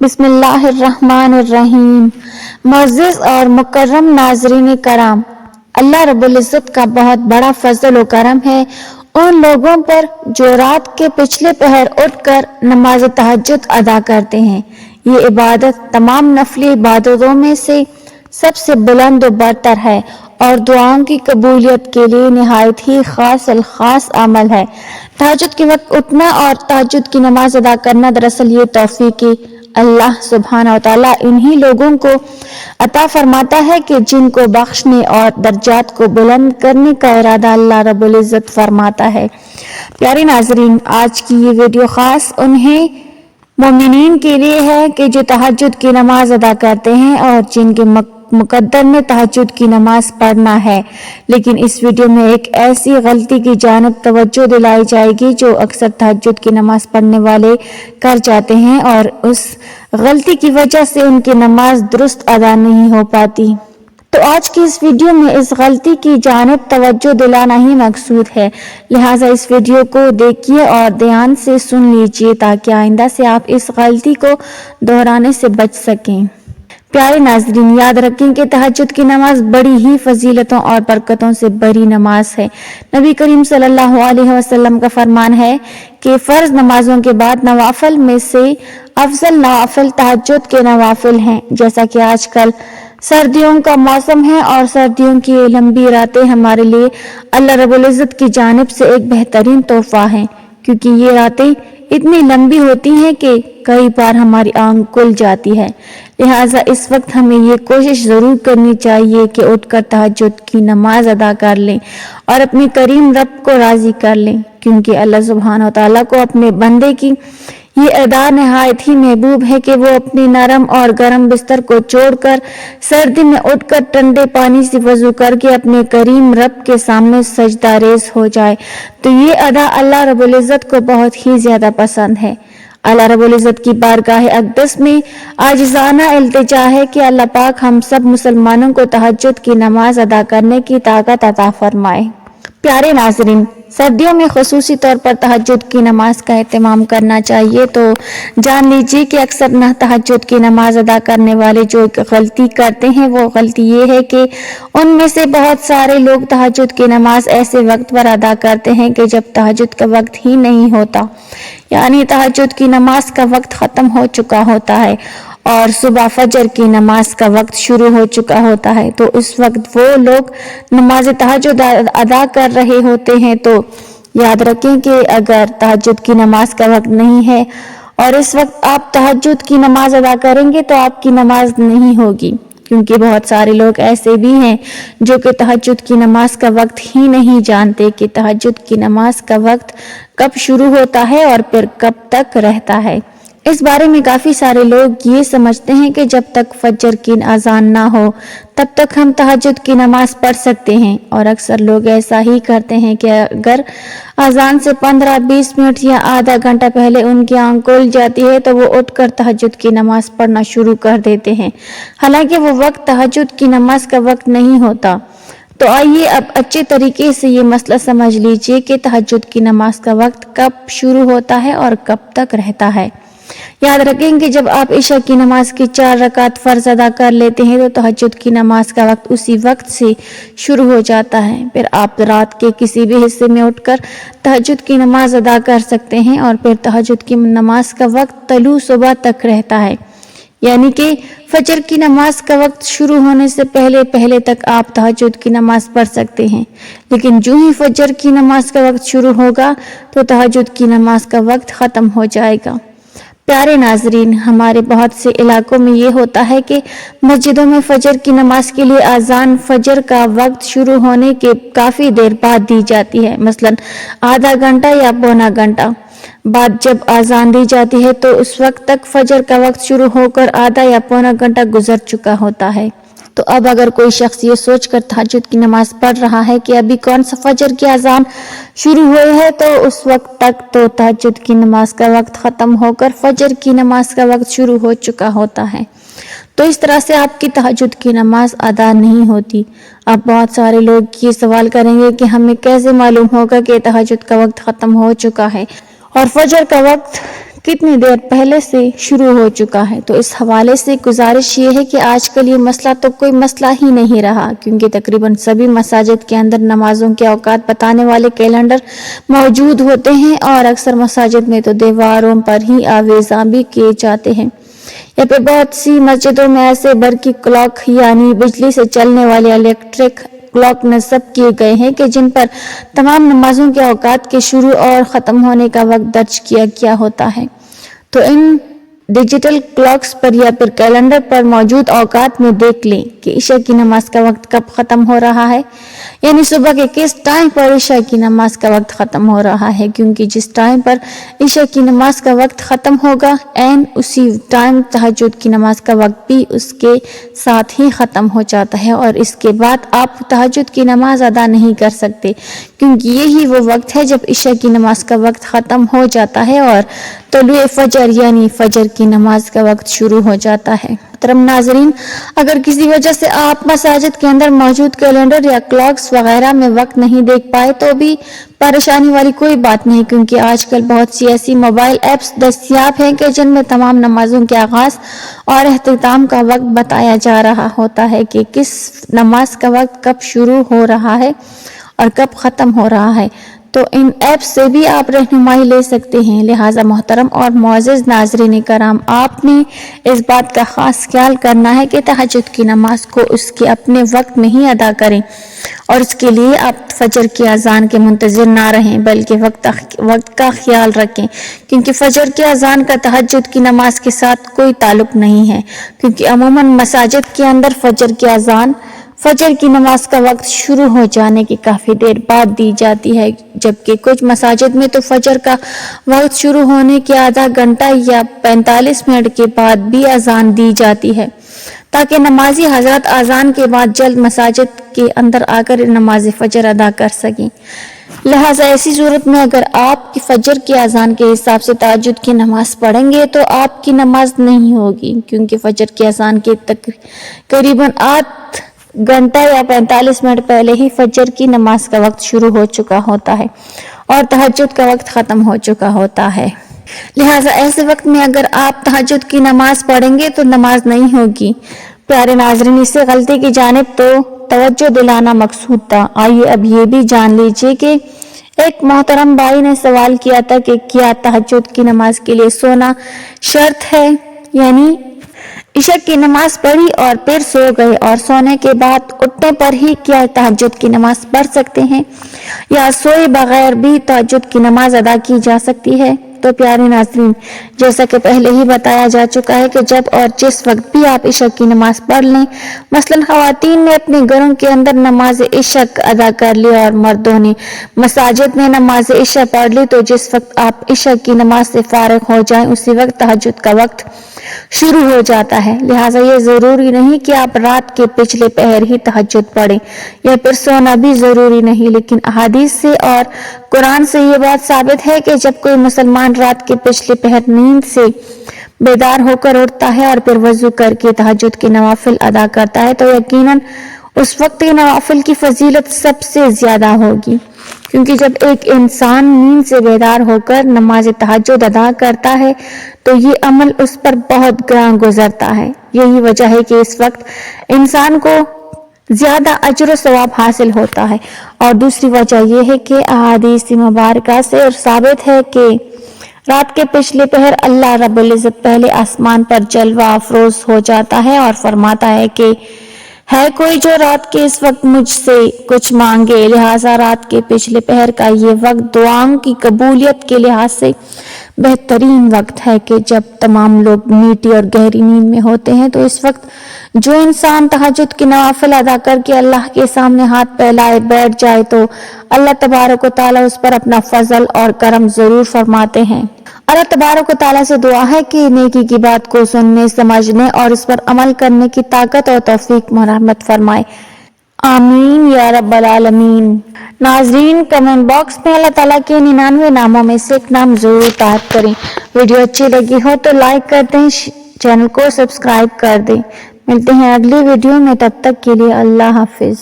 بسم اللہ الرحمن الرحیم۔ معزز اور مکرم ناظرین کرام، اللہ رب العزت کا بہت بڑا فضل و کرم ہے ان لوگوں پر جو رات کے پچھلے پہر اٹھ کر نماز تہجد ادا کرتے ہیں۔ یہ عبادت تمام نفلی عبادتوں میں سے سب سے بلند و برتر ہے اور دعاؤں کی قبولیت کے لیے نہایت ہی خاص الخاص عمل ہے۔ تہجد کے وقت اٹھنا اور تہجد کی نماز ادا کرنا دراصل یہ توفیق اللہ سبحانہ و تعالیٰ انہی لوگوں کو عطا فرماتا ہے کہ جن کو بخشنے اور درجات کو بلند کرنے کا ارادہ اللہ رب العزت فرماتا ہے۔ پیارے ناظرین، آج کی یہ ویڈیو خاص انہیں مومنین کے لیے ہے کہ جو تہجد کی نماز ادا کرتے ہیں اور جن کے مقدر میں تہجد کی نماز پڑھنا ہے، لیکن اس ویڈیو میں ایک ایسی غلطی کی جانب توجہ دلائی جائے گی جو اکثر تہجد کی نماز پڑھنے والے کر جاتے ہیں اور اس غلطی کی وجہ سے ان کی نماز درست ادا نہیں ہو پاتی۔ تو آج کی اس ویڈیو میں اس غلطی کی جانب توجہ دلانا ہی مقصود ہے، لہٰذا اس ویڈیو کو دیکھیے اور دھیان سے سن لیجیے تاکہ آئندہ سے آپ اس غلطی کو دہرانے سے بچ سکیں۔ پیارے ناظرین، یاد رکھیں کہ تہجد کی نماز بڑی ہی فضیلتوں اور برکتوں سے بری نماز ہے۔ نبی کریم صلی اللہ علیہ وسلم کا فرمان ہے کہ فرض نمازوں کے بعد نوافل میں سے افضل نوافل تہجد کے نوافل ہیں۔ جیسا کہ آج کل سردیوں کا موسم ہے اور سردیوں کی لمبی راتیں ہمارے لیے اللہ رب العزت کی جانب سے ایک بہترین تحفہ ہیں، کیونکہ یہ راتیں اتنی لمبی ہوتی ہیں کہ کئی بار ہماری آنکھ کھل جاتی ہے۔ لہٰذا اس وقت ہمیں یہ کوشش ضرور کرنی چاہیے کہ اٹھ کر تہجد کی نماز ادا کر لیں اور اپنے کریم رب کو راضی کر لیں، کیونکہ اللہ سبحانہ و تعالیٰ کو اپنے بندے کی یہ ادا نہایت ہی محبوب ہے کہ وہ اپنے نرم اور گرم بستر کو چھوڑ کر سردی میں اٹھ کر ٹھنڈے پانی سے وضو کر کے اپنے کریم رب کے سامنے سجدہ ریز ہو جائے۔ تو یہ ادا اللہ رب العزت کو بہت ہی زیادہ پسند ہے۔ اللہ رب العزت کی بارگاہ اقدس میں عاجزانہ التجا ہے کہ اللہ پاک ہم سب مسلمانوں کو تہجد کی نماز ادا کرنے کی طاقت عطا فرمائے۔ پیارے ناظرین، سردیوں میں خصوصی طور پر تہجد کی نماز کا اہتمام کرنا چاہیے۔ تو جان لیجیے کہ اکثر نہ تہجد کی نماز ادا کرنے والے جو غلطی کرتے ہیں وہ غلطی یہ ہے کہ ان میں سے بہت سارے لوگ تہجد کی نماز ایسے وقت پر ادا کرتے ہیں کہ جب تہجد کا وقت ہی نہیں ہوتا، یعنی تہجد کی نماز کا وقت ختم ہو چکا ہوتا ہے اور صبح فجر کی نماز کا وقت شروع ہو چکا ہوتا ہے۔ تو اس وقت وہ لوگ نماز تہجد ادا کر رہے ہوتے ہیں۔ تو یاد رکھیں کہ اگر تہجد کی نماز کا وقت نہیں ہے اور اس وقت آپ تہجد کی نماز ادا کریں گے تو آپ کی نماز نہیں ہوگی، کیونکہ بہت سارے لوگ ایسے بھی ہیں جو کہ تہجد کی نماز کا وقت ہی نہیں جانتے کہ تہجد کی نماز کا وقت کب شروع ہوتا ہے اور پھر کب تک رہتا ہے۔ اس بارے میں کافی سارے لوگ یہ سمجھتے ہیں کہ جب تک فجر کی اذان نہ ہو تب تک ہم تہجد کی نماز پڑھ سکتے ہیں، اور اکثر لوگ ایسا ہی کرتے ہیں کہ اگر اذان سے 15-20 منٹ یا آدھا گھنٹہ پہلے ان کی آنکھ کھل جاتی ہے تو وہ اٹھ کر تہجد کی نماز پڑھنا شروع کر دیتے ہیں، حالانکہ وہ وقت تہجد کی نماز کا وقت نہیں ہوتا۔ تو آئیے اب اچھے طریقے سے یہ مسئلہ سمجھ لیجئے کہ تہجد کی نماز کا وقت کب شروع ہوتا ہے اور کب تک رہتا ہے۔ یاد رکھیں کہ جب آپ عشاء کی نماز کی 4 رکعت فرض ادا کر لیتے ہیں تو تہجد کی نماز کا وقت اسی وقت سے شروع ہو جاتا ہے۔ پھر آپ رات کے کسی بھی حصے میں اٹھ کر تہجد کی نماز ادا کر سکتے ہیں اور پھر تہجد کی نماز کا وقت طلوع صبح تک رہتا ہے، یعنی کہ فجر کی نماز کا وقت شروع ہونے سے پہلے تک آپ تہجد کی نماز پڑھ سکتے ہیں، لیکن جو ہی فجر کی نماز کا وقت شروع ہوگا تو تہجد کی نماز کا وقت ختم ہو جائے گا۔ پیارے ناظرین، ہمارے بہت سے علاقوں میں یہ ہوتا ہے کہ مسجدوں میں فجر کی نماز کے لیے اذان فجر کا وقت شروع ہونے کے کافی دیر بعد دی جاتی ہے، مثلاً آدھا گھنٹہ یا پونا گھنٹہ بعد جب اذان دی جاتی ہے تو اس وقت تک فجر کا وقت شروع ہو کر آدھا یا پونا گھنٹہ گزر چکا ہوتا ہے۔ تو اب اگر کوئی شخص یہ سوچ کر تہجد کی نماز پڑھ رہا ہے کہ ابھی کون سا فجر کی اذان شروع ہوئی ہے، تو اس وقت تک تو تہجد کی نماز کا وقت ختم ہو کر فجر کی نماز کا وقت شروع ہو چکا ہوتا ہے۔ تو اس طرح سے آپ کی تہجد کی نماز ادا نہیں ہوتی۔ اب بہت سارے لوگ یہ سوال کریں گے کہ ہمیں کیسے معلوم ہوگا کہ تہجد کا وقت ختم ہو چکا ہے اور فجر کا وقت کتنی دیر پہلے سے شروع ہو چکا ہے۔ تو اس حوالے سے گزارش یہ ہے کہ آج کل یہ مسئلہ تو کوئی مسئلہ ہی نہیں رہا، کیونکہ تقریباً سبھی مساجد کے اندر نمازوں کے اوقات بتانے والے کیلنڈر موجود ہوتے ہیں، اور اکثر مساجد میں تو دیواروں پر ہی آویزاں بھی کیے جاتے ہیں۔ یہاں پہ بہت سی مسجدوں میں ایسے برقی کلاک یعنی بجلی سے چلنے والے الیکٹرک کلاک نصب کیے گئے ہیں کہ جن پر تمام نمازوں کے اوقات کے شروع اور ختم ہونے کا وقت درج کیا گیا ہوتا ہے۔ تو ان ڈیجیٹل کلاکس پر یا پھر کیلنڈر پر موجود اوقات میں دیکھ لیں کہ عشاء کی نماز کا وقت کب ختم ہو رہا ہے، یعنی صبح کے کس ٹائم پر عشاء کی نماز کا وقت ختم ہو رہا ہے، کیونکہ جس ٹائم پر عشاء کی نماز کا وقت ختم ہوگا عین اسی ٹائم تہجد کی نماز کا وقت بھی اس کے ساتھ ہی ختم ہو جاتا ہے، اور اس کے بعد آپ تہجد کی نماز ادا نہیں کر سکتے، کیونکہ یہی وہ وقت ہے جب عشاء کی نماز کا وقت ختم ہو جاتا ہے اور طلوع فجر یعنی فجر کی نماز کا وقت شروع ہو جاتا ہے۔ محترم ناظرین، اگر کسی وجہ سے آپ مساجد کے اندر موجود کیلنڈر یا کلاکس وغیرہ میں وقت نہیں دیکھ پائے تو بھی پریشانی والی کوئی بات نہیں، کیونکہ آج کل بہت سی ایسی موبائل ایپس دستیاب ہیں کہ جن میں تمام نمازوں کے آغاز اور اختتام کا وقت بتایا جا رہا ہوتا ہے کہ کس نماز کا وقت کب شروع ہو رہا ہے اور کب ختم ہو رہا ہے۔ تو ان ایپس سے بھی آپ رہنمائی لے سکتے ہیں۔ لہٰذا محترم اور معزز ناظرین کرام، آپ نے اس بات کا خاص خیال کرنا ہے کہ تہجد کی نماز کو اس کے اپنے وقت میں ہی ادا کریں، اور اس کے لیے آپ فجر کی اذان کے منتظر نہ رہیں بلکہ وقت کا خیال رکھیں، کیونکہ فجر کی اذان کا تہجد کی نماز کے ساتھ کوئی تعلق نہیں ہے، کیونکہ عموماً مساجد کے اندر فجر کی اذان فجر کی نماز کا وقت شروع ہو جانے کی کافی دیر بعد دی جاتی ہے، جبکہ کچھ مساجد میں تو فجر کا وقت شروع ہونے کے آدھا گھنٹہ یا 45 منٹ کے بعد بھی اذان دی جاتی ہے، تاکہ نمازی حضرات اذان کے بعد جلد مساجد کے اندر آ کر نماز فجر ادا کر سکیں۔ لہٰذا ایسی صورت میں اگر آپ کی فجر کی اذان کے حساب سے تہجد کی نماز پڑھیں گے تو آپ کی نماز نہیں ہوگی، کیونکہ فجر کی اذان کے تقریباً آدھ گھنٹہ یا 45 منٹ پہلے ہی فجر کی نماز کا وقت شروع ہو چکا ہوتا ہے اور تہجد کا وقت ختم ہو چکا ہوتا ہے۔ لہٰذا ایسے وقت میں اگر آپ تہجد کی نماز پڑھیں گے تو نماز نہیں ہوگی۔ پیارے ناظرین، اس سے غلطی کی جانب تو توجہ دلانا مقصود تھا۔ آئیے اب یہ بھی جان لیجیے کہ ایک محترم بھائی نے سوال کیا تھا کہ کیا تہجد کی نماز کے لیے سونا شرط ہے، یعنی عشاء کی نماز پڑھی اور پھر سو گئے اور سونے کے بعد اٹھنے پر ہی کیا تہجد کی نماز پڑھ سکتے ہیں، یا سوئے بغیر بھی تہجد کی نماز ادا کی جا سکتی ہے؟ تو پیارے ناظرین، جیسا کہ پہلے ہی بتایا جا چکا ہے کہ جب اور جس وقت بھی آپ عشاء کی نماز پڑھ لیں، مثلاً خواتین نے اپنے گھروں کے اندر نماز عشاء ادا کر لی اور مردوں نے مساجد میں نماز عشاء پڑھ لی، تو جس وقت آپ عشاء کی نماز سے فارغ ہو جائیں اسی وقت تہجد کا وقت شروع ہو جاتا ہے۔ لہٰذا یہ ضروری نہیں کہ آپ رات کے پچھلے پہر ہی تہجد پڑھیں، یا پھر سونا بھی ضروری نہیں، لیکن احادیث سے اور قرآن سے یہ بات ثابت ہے کہ جب کوئی مسلمان رات کے پچھلے پہر نیند سے بیدار ہو کر اٹھتا ہے اور پھر وضو کر کے تہجد کے نوافل ادا کرتا ہے تو یقیناً اس وقت کے نوافل کی فضیلت سب سے زیادہ ہوگی، کیونکہ جب ایک انسان نیند سے بیدار ہو کر نماز تہجد ادا کرتا ہے تو یہ عمل اس پر بہت گراں گزرتا ہے۔ یہی وجہ ہے کہ اس وقت انسان کو زیادہ اجر و ثواب حاصل ہوتا ہے، اور دوسری وجہ یہ ہے کہ احادیث مبارکہ سے ثابت ہے کہ رات کے پچھلے پہر اللہ رب العزت پہلے آسمان پر جلوہ افروز ہو جاتا ہے اور فرماتا ہے کہ ہے کوئی جو رات کے اس وقت مجھ سے کچھ مانگے۔ لہٰذا رات کے پچھلے پہر کا یہ وقت دعاؤں کی قبولیت کے لحاظ سے بہترین وقت ہے کہ جب تمام لوگ میٹھی اور گہری نیند میں ہوتے ہیں، تو اس وقت جو انسان تہجد کی نوافل ادا کر کے اللہ کے سامنے ہاتھ پھیلائے بیٹھ جائے تو اللہ تبارک و تعالیٰ اس پر اپنا فضل اور کرم ضرور فرماتے ہیں۔ اللہ تبارک و تعالیٰ سے دعا ہے کہ نیکی کی بات کو سننے، سمجھنے اور اس پر عمل کرنے کی طاقت اور توفیق مرحمت فرمائے، آمین یا رب العالمین۔ ناظرین، کمنٹ باکس میں اللہ تعالیٰ کے 99 ناموں میں سے ایک نام ضرور ٹائپ کریں۔ ویڈیو اچھی لگی ہو تو لائک کر دیں، چینل کو سبسکرائب کر دیں۔ ملتے ہیں اگلی ویڈیو میں، تب تک کے لیے اللہ حافظ۔